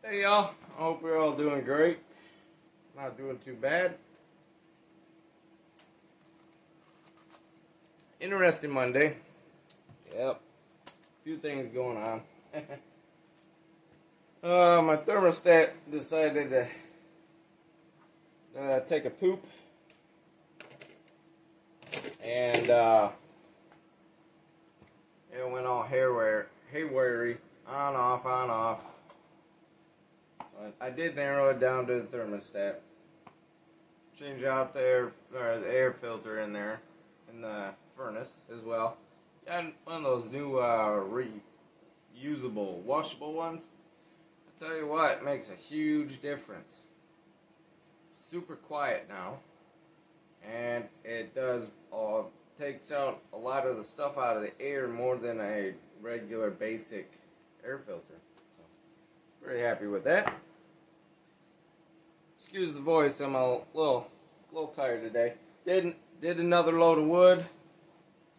Hey y'all, I hope you're all doing great. Not doing too bad. Interesting Monday. Yep. A few things going on. My thermostat decided to take a poop. And it went all haywire, on off. So I did narrow it down to the thermostat. Change out the air filter in there, in the furnace as well. Got one of those new reusable, washable ones. I tell you what, it makes a huge difference. Super quiet now, and it takes out a lot of the stuff out of the air more than a regular basic air filter. So, pretty happy with that. Excuse the voice, I'm a little tired today. Did another load of wood,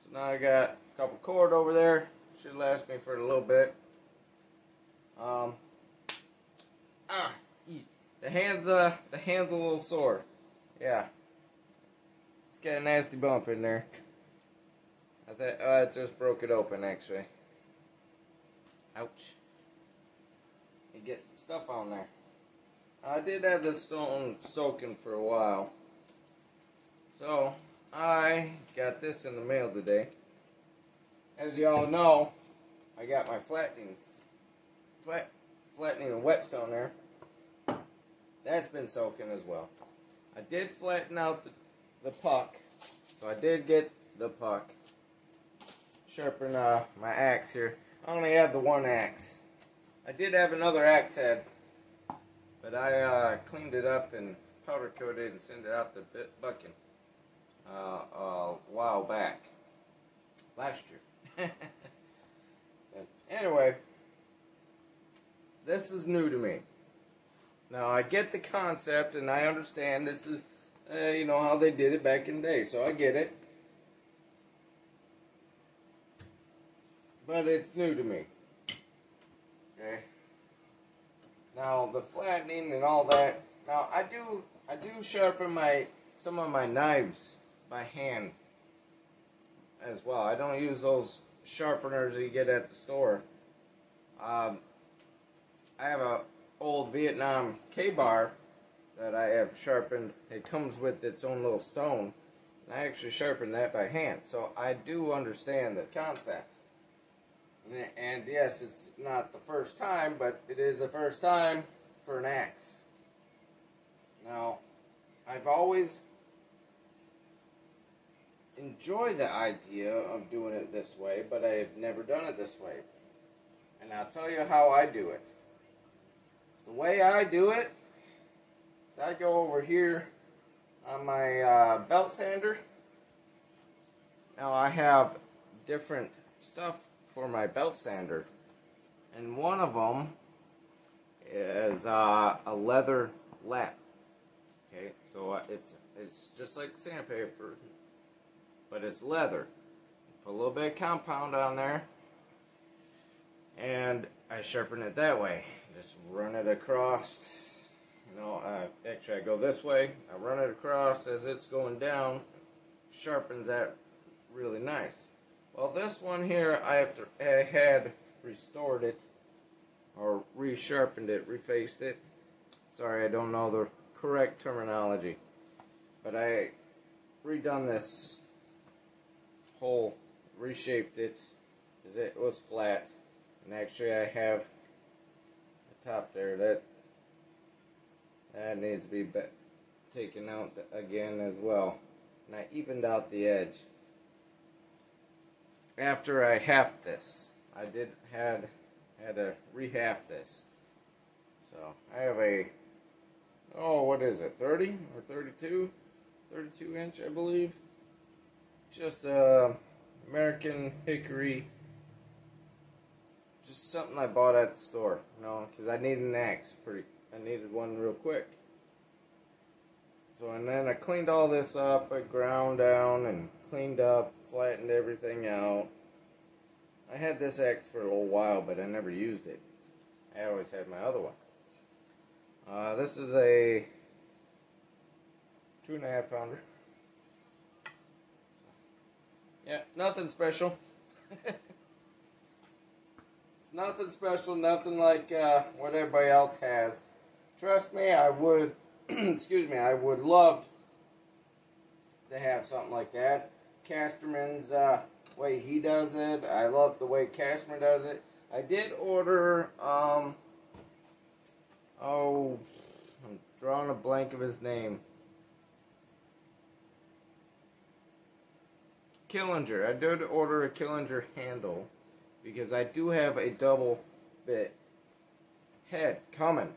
so now I got a couple cord over there. Should last me for a little bit. The hand's a little sore. Yeah, it's got a nasty bump in there. I just broke it open actually. Ouch. You get some stuff on there. I did have this stone soaking for a while. So, I got this in the mail today. As you all know, I got my flattening and whetstone there. That's been soaking as well. I did flatten out the puck. So I did get the puck. Sharpen my axe here. I only have the one axe. I did have another axe head, but I cleaned it up and powder coated and sent it out to Bucking a while back, last year. Anyway, this is new to me. Now I get the concept and I understand this is, you know, how they did it back in the day, so I get it. But it's new to me. Okay. Now the flattening and all that. Now I do sharpen some of my knives by hand as well. I don't use those sharpeners that you get at the store. I have a old Vietnam K-bar that I have sharpened. It comes with its own little stone. I actually sharpen that by hand, so I do understand the concept. And yes, it's not the first time, but it is the first time for an axe. Now, I've always enjoyed the idea of doing it this way, but I've never done it this way. And I'll tell you how I do it. The way I do it is I go over here on my belt sander. Now I have different stuff for my belt sander, and one of them is a leather lap. Okay, so it's just like sandpaper, but it's leather. Put a little bit of compound on there, and I sharpen it that way. Just run it across. You know, actually I go this way. I run it across as it's going down. Sharpens that really nice. Well, this one here, I had restored it, or resharpened it, refaced it. Sorry, I don't know the correct terminology. But I redone this whole, reshaped it, because it was flat. And actually I have the top there, that needs to be taken out again as well. And I evened out the edge. After I halved this, I had to re-half this. So I have a, what is it, 30 or 32 inch, I believe. Just American hickory, just something I bought at the store, you know, because I needed an axe. I needed one real quick. So, and then I cleaned all this up. I ground down and cleaned up, flattened everything out. I had this axe for a little while, but I never used it. I always had my other one. This is a 2.5 pounder. Yeah, nothing special. It's nothing special, nothing like what everybody else has. Trust me, I would, excuse me, I would love to have something like that. Casterman's way he does it, I love the way Casterman does it. I did order, I'm drawing a blank of his name. Killinger. I did order a Killinger handle because I do have a double bit head coming.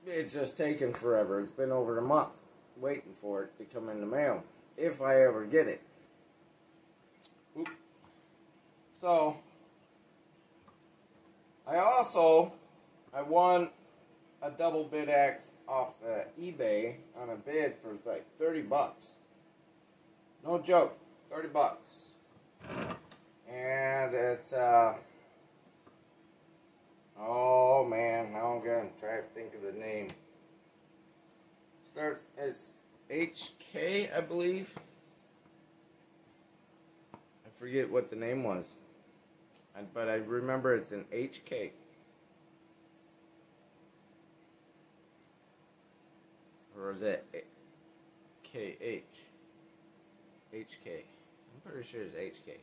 It's just taken forever. It's been over a month waiting for it to come in the mail, if I ever get it. Oop. So, I won a double bit axe off eBay on a bid for like 30 bucks. No joke, 30 bucks. And it's, oh man, now I'm going to try to think of the name. It's HK, I believe. I forget what the name was. But I remember it's an HK. Or is it KH? HK. I'm pretty sure it's HK.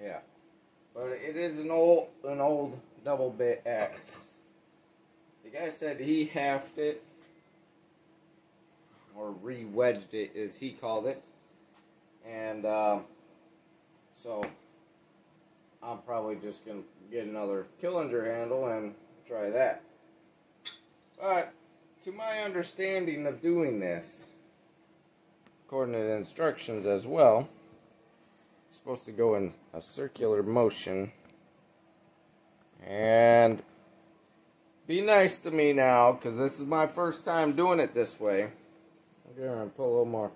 Yeah. But it is an old double bit axe. The guy said he halved it, or re-wedged it as he called it. And so I'm probably just going to get another Killinger handle and try that. But to my understanding of doing this, according to the instructions as well, it's supposed to go in a circular motion. And be nice to me now, because this is my first time doing it this way. I'm going to pull a little more.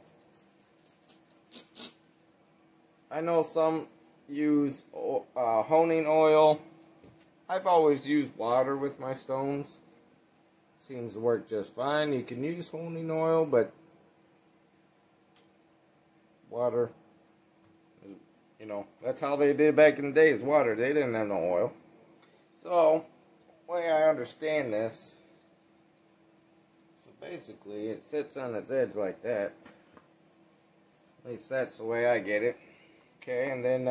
I know some use honing oil. I've always used water with my stones. Seems to work just fine. You can use honing oil, but water, you know, that's how they did back in the day, is water. They didn't have no oil. So, the way I understand this, so basically it sits on its edge like that. At least that's the way I get it. Okay, and then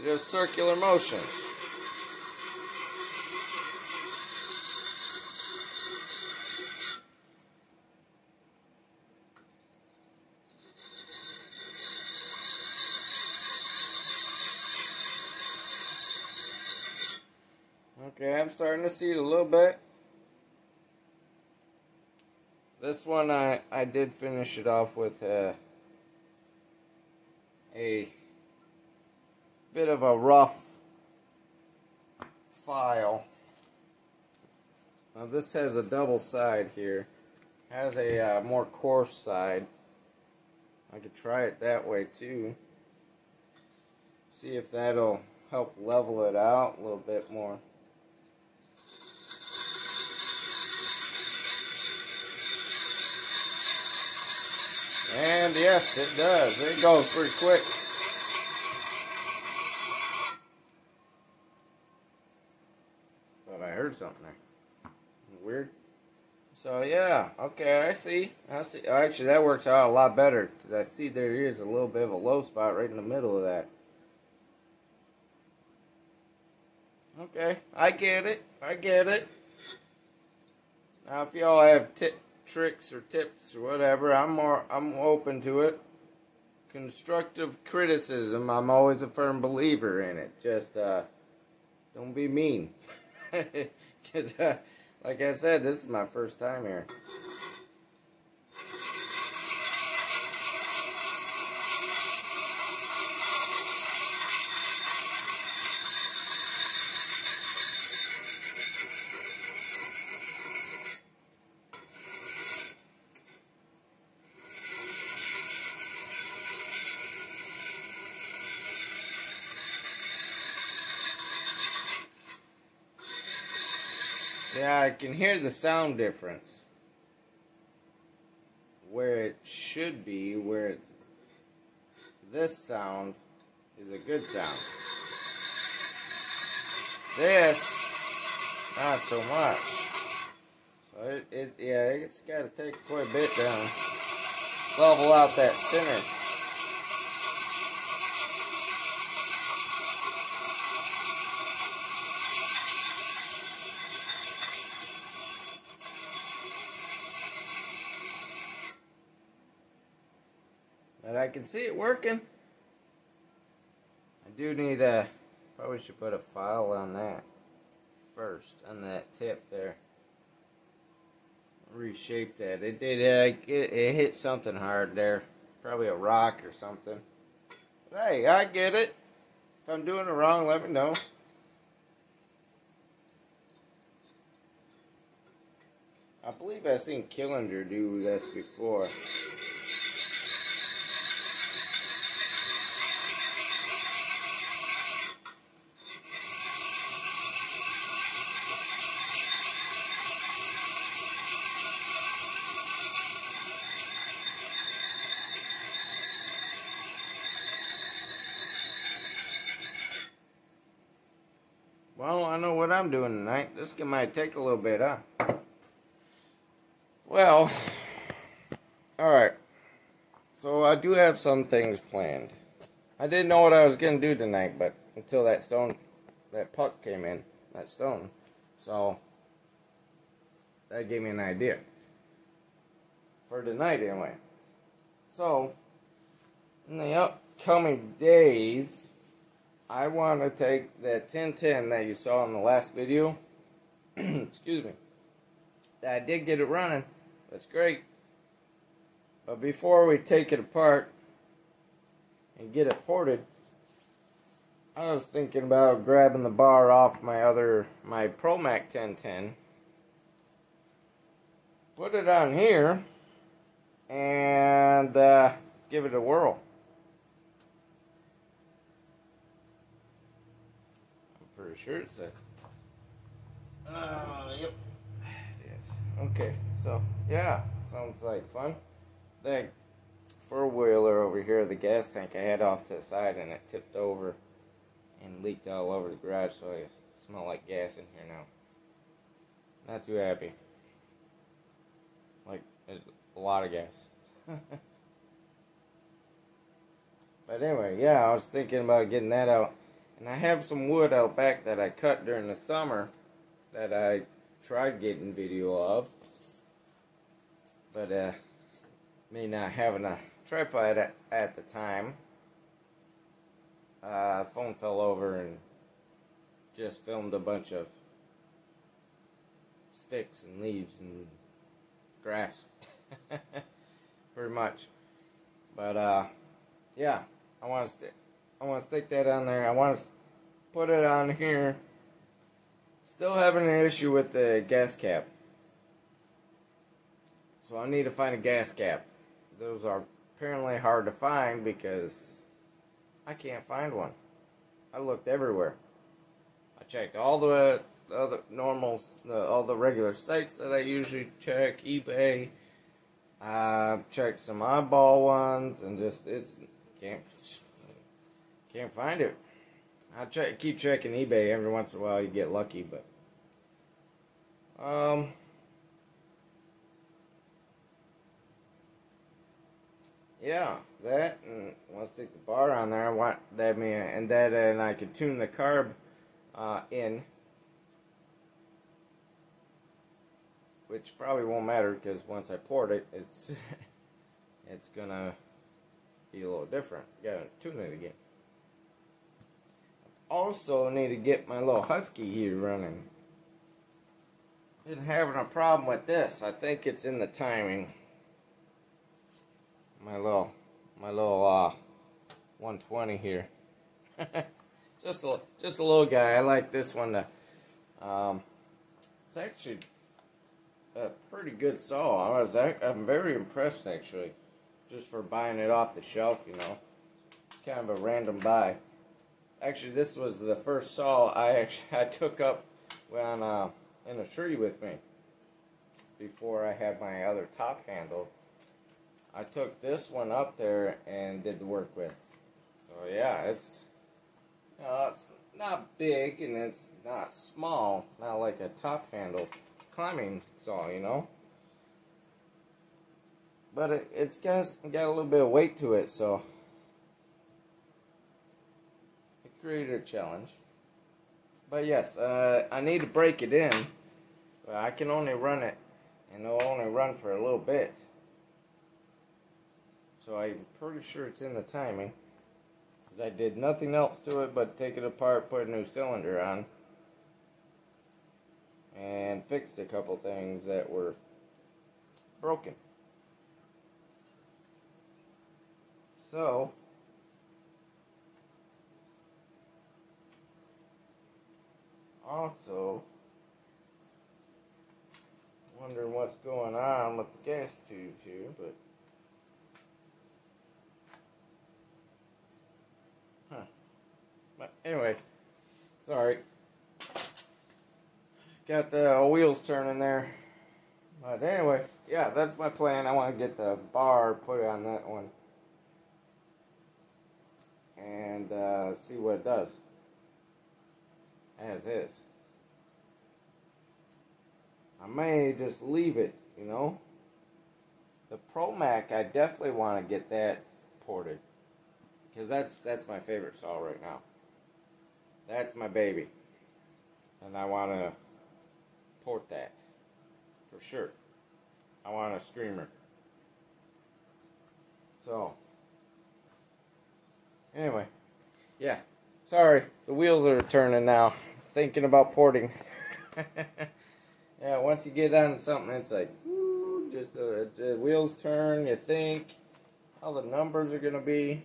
just circular motions. Okay, I'm starting to see it a little bit. This one I did finish it off with a bit of a rough file. Now this has a double side here. Has a more coarse side. I could try it that way too. See if that'll help level it out a little bit more. And yes, it does. It goes pretty quick. Thought I heard something there. Weird. So yeah, okay, I see. Actually, that works out a lot better, because I see there is a little bit of a low spot right in the middle of that. Okay, I get it. I get it. Now, if y'all have tricks or tips or whatever, I'm open to it. Constructive criticism, I'm always a firm believer in it. Just don't be mean, because like I said, this is my first time here. See, I can hear the sound difference. Where it should be, where it's this sound is a good sound. This, not so much. So it's got to take quite a bit down. Level out that center. But I can see it working. I do need probably should put a file on that first, on that tip there. Reshape that. It did, it hit something hard there. Probably a rock or something. But hey, I get it. If I'm doing it wrong, let me know. I believe I've seen Killinger do this before. Well, I know what I'm doing tonight. This might take a little bit, huh? Well, alright. So I do have some things planned. I didn't know what I was going to do tonight, but until that puck came in, that stone. So, that gave me an idea. For tonight, anyway. So, in the upcoming days, I want to take that 1010 that you saw in the last video. Excuse me. I did get it running. That's great. But before we take it apart and get it ported, I was thinking about grabbing the bar off my ProMac 1010, put it on here, and give it a whirl. I'm pretty sure it's a... yep. It is. Okay, so, yeah, sounds like fun. That four-wheeler over here, the gas tank, I had off to the side and it tipped over and leaked all over the garage, so I smell like gas in here now. Not too happy. Like, there's a lot of gas. But anyway, yeah, I was thinking about getting that out. And I have some wood out back that I cut during the summer that I tried getting video of. But, me not having a tripod at the time, phone fell over and just filmed a bunch of sticks and leaves and grass. Pretty much. But, yeah, I want to stick that on there. I want to put it on here. Still having an issue with the gas cap. So I need to find a gas cap. Those are apparently hard to find because I can't find one. I looked everywhere. I checked all the other all the regular sites that I usually check, eBay. I checked some oddball ones and just can't find it. I keep checking eBay every once in a while. You get lucky, but yeah, that, and I want to stick the bar on there. I want that, and I could tune the carb in, which probably won't matter because once I port it, it's gonna be a little different. Gotta tune it again. Also, need to get my little Husky here running. Been having a problem with this. I think it's in the timing. My little 120 here. just a little guy. I like this one. It's actually a pretty good saw. I'm very impressed actually, just for buying it off the shelf. You know, it's kind of a random buy. Actually, this was the first saw I took up when in a tree with me before I had my other top handle. I took this one up there and did the work with. So yeah, it's not big and it's not small, not like a top handle climbing saw, you know. But it's got a little bit of weight to it, so it created a challenge. But yes, I need to break it in. But I can only run it, and it'll only run for a little bit. So I'm pretty sure it's in the timing. Because I did nothing else to it but take it apart, put a new cylinder on, and fixed a couple things that were broken. So, also, wondering what's going on with the gas tubes here, but anyway, sorry. Got the wheels turning there. But anyway, yeah, that's my plan. I want to get the bar put on that one and see what it does as is. I may just leave it, you know. The Pro Mac, I definitely want to get that ported because that's my favorite saw right now. That's my baby, and I want to port that for sure. I want a streamer. So anyway, yeah. Sorry, the wheels are turning now. Thinking about porting. Yeah, once you get on something, it's like, woo, just the wheels turn. You think how the numbers are gonna be.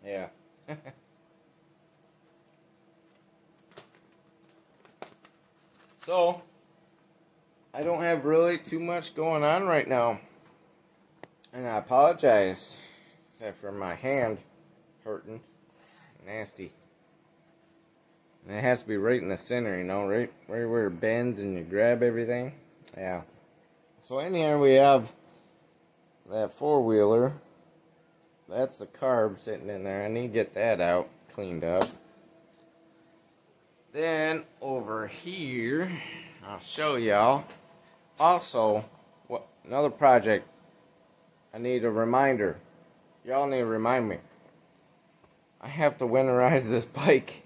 Yeah. So, I don't have really too much going on right now. And I apologize. Except for my hand hurting. Nasty. And it has to be right in the center, you know, right where it bends and you grab everything. Yeah. So in here we have that four-wheeler. That's the carb sitting in there. I need to get that out, cleaned up. Then over here, I'll show y'all. Also, another project. I need a reminder. Y'all need to remind me. I have to winterize this bike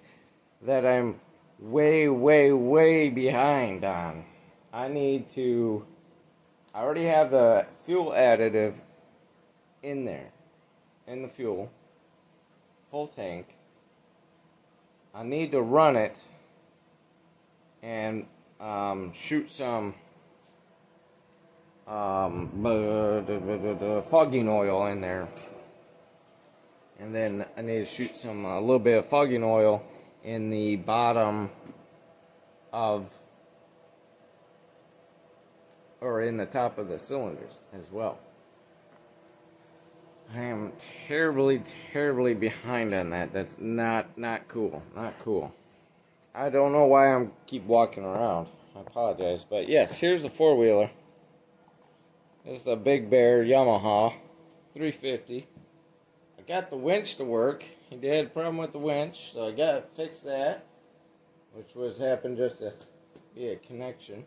that I'm way, way, way behind on. I already have the fuel additive in there. In the fuel. Full tank. I need to run it and shoot some fogging oil in there. And then I need to shoot a little bit of fogging oil in the bottom of, or in the top of the cylinders as well. I am terribly, terribly behind on that. That's not cool. Not cool. I don't know why I'm keep walking around. I apologize. But yes, here's the four-wheeler. This is a Big Bear Yamaha 350. I got the winch to work. He had a problem with the winch, so I got to fix that, which happened just to be a connection.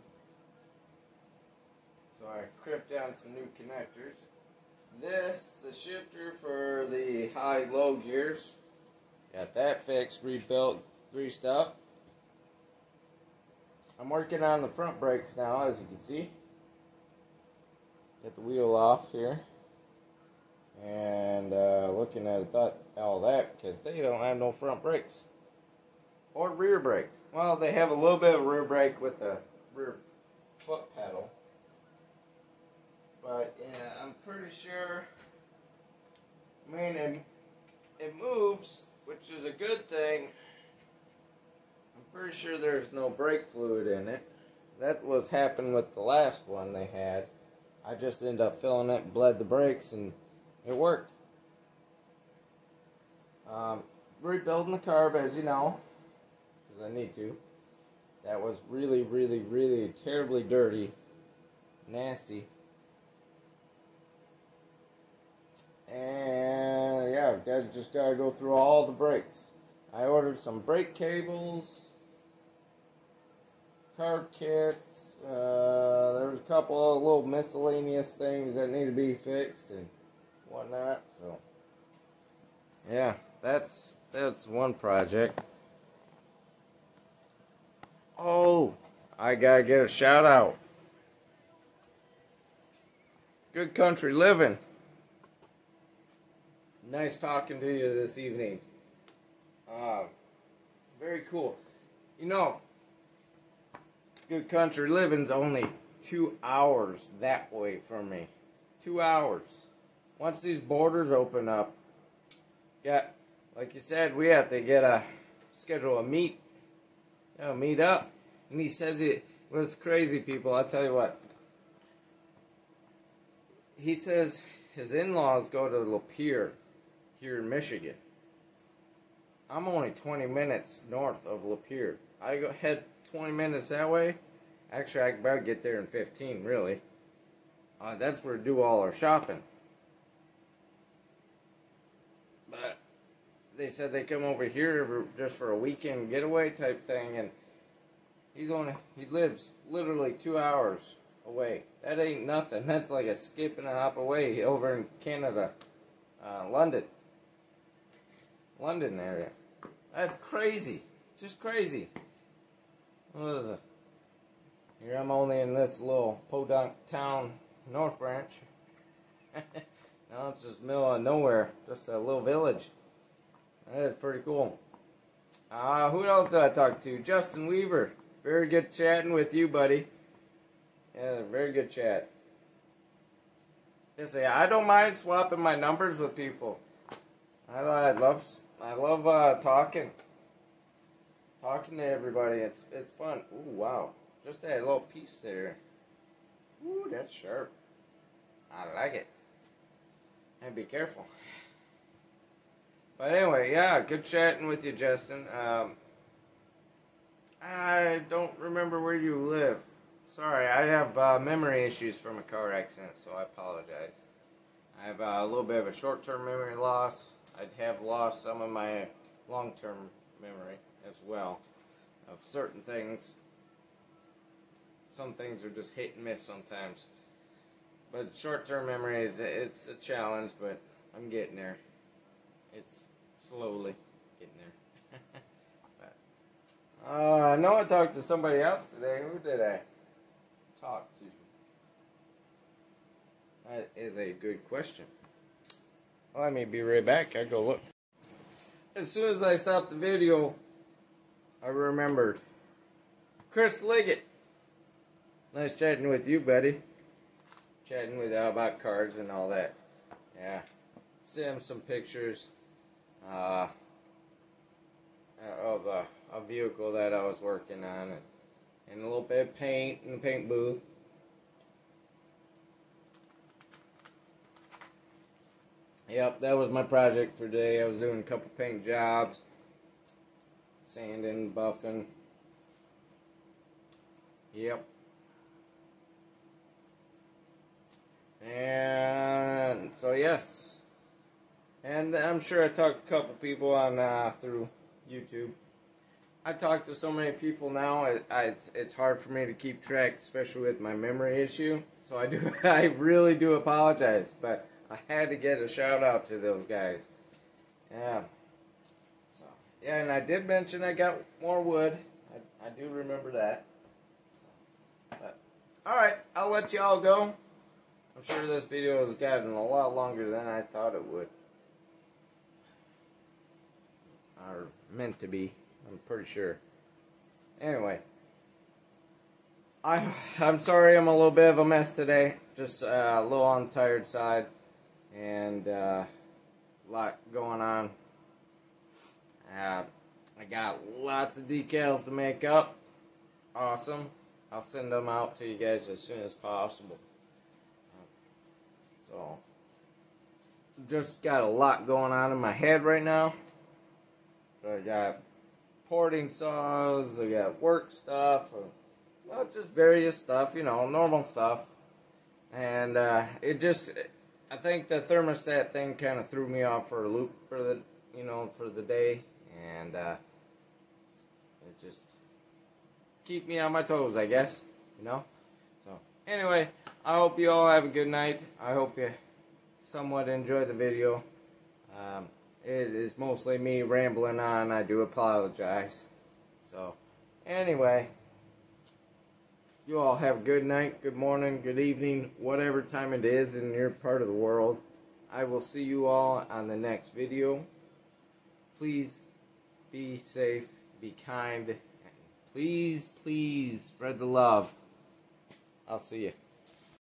So I crimped down some new connectors. This, the shifter for the high-low gears. Got that fixed, rebuilt, greased up. I'm working on the front brakes now, as you can see. Get the wheel off here. And looking at all that, because they don't have no front brakes. Or rear brakes. Well, they have a little bit of rear brake with the rear foot pedal. But yeah, I'm pretty sure, I mean, it moves, which is a good thing. I'm pretty sure there's no brake fluid in it. That was happening with the last one they had. I just ended up filling it, bled the brakes, and it worked. Rebuilding the carb, as you know, because I need to. that was really, really, really terribly dirty, nasty. And yeah, just gotta go through all the brakes. I ordered some brake cables, carb kits. There was a couple of little miscellaneous things that need to be fixed and whatnot. So yeah, that's one project. Oh, I gotta get a shout out. Good Country Living. Nice talking to you this evening. Very cool. You know, Good Country Living's only 2 hours that way from me. 2 hours. Once these borders open up, like you said, we have to schedule a meet up. And he says it's crazy, people. I'll tell you what. He says his in-laws go to Lapeer here in Michigan. I'm only 20 minutes north of Lapeer. I head 20 minutes that way. Actually, I can about get there in 15, really. That's where we do all our shopping. But they said they come over here just for a weekend getaway type thing, and he lives literally 2 hours away. That ain't nothing. That's like a skip and a hop away over in Canada, London area. That's crazy. Just crazy. What is it? Here I'm only in this little podunk town, North Branch. Now it's just middle of nowhere. Just a little village. That is pretty cool. Who else did I talk to? Justin Weaver. Very good chatting with you, buddy. Yeah, very good chat. Just say, I don't mind swapping my numbers with people. I love talking to everybody. It's fun. Ooh, wow. Just that little piece there. Ooh, that's sharp. I like it. And be careful. But anyway, yeah, good chatting with you, Justin. I don't remember where you live. Sorry, I have memory issues from a car accident, so I apologize. I have a little bit of a short-term memory loss. I have lost some of my long-term memory as well of certain things. Some things are just hit and miss sometimes. But short-term memory it's a challenge, but I'm getting there. It's slowly getting there. But, I know I talked to somebody else today. Who did I talk to? That is a good question. Let me be right back. I go look. As soon as I stopped the video, I remembered. Chris Liggett. Nice chatting with you, buddy. Chatting with you about cards and all that. Yeah. Sent him some pictures of a vehicle that I was working on, and a little bit of paint in the paint booth. Yep, that was my project for today. I was doing a couple paint jobs, sanding, buffing. Yep. And so yes, and I'm sure I talked to a couple people on through YouTube. I talk to so many people now. It's hard for me to keep track, especially with my memory issue. So I really do apologize, but I had to get a shout out to those guys. Yeah. So yeah, and I did mention I got more wood. I do remember that. So, but all right, I'll let y'all go. I'm sure this video has gotten a lot longer than I thought it would. Or meant to be. I'm pretty sure. Anyway. I'm sorry I'm a little bit of a mess today. Just a little on the tired side. And a lot going on. I got lots of decals to make up. Awesome. I'll send them out to you guys as soon as possible. So, just got a lot going on in my head right now. So I got porting saws, I got work stuff, well, just various stuff, normal stuff. And I think the thermostat thing kind of threw me off for a loop for the day, and it just keep me on my toes, I guess, So anyway, I hope you all have a good night. I hope you somewhat enjoy the video. It is mostly me rambling on. I do apologize. So anyway, you all have a good night, good morning, good evening, whatever time it is in your part of the world. I will see you all on the next video. Please be safe, be kind, and please, please spread the love. I'll see you.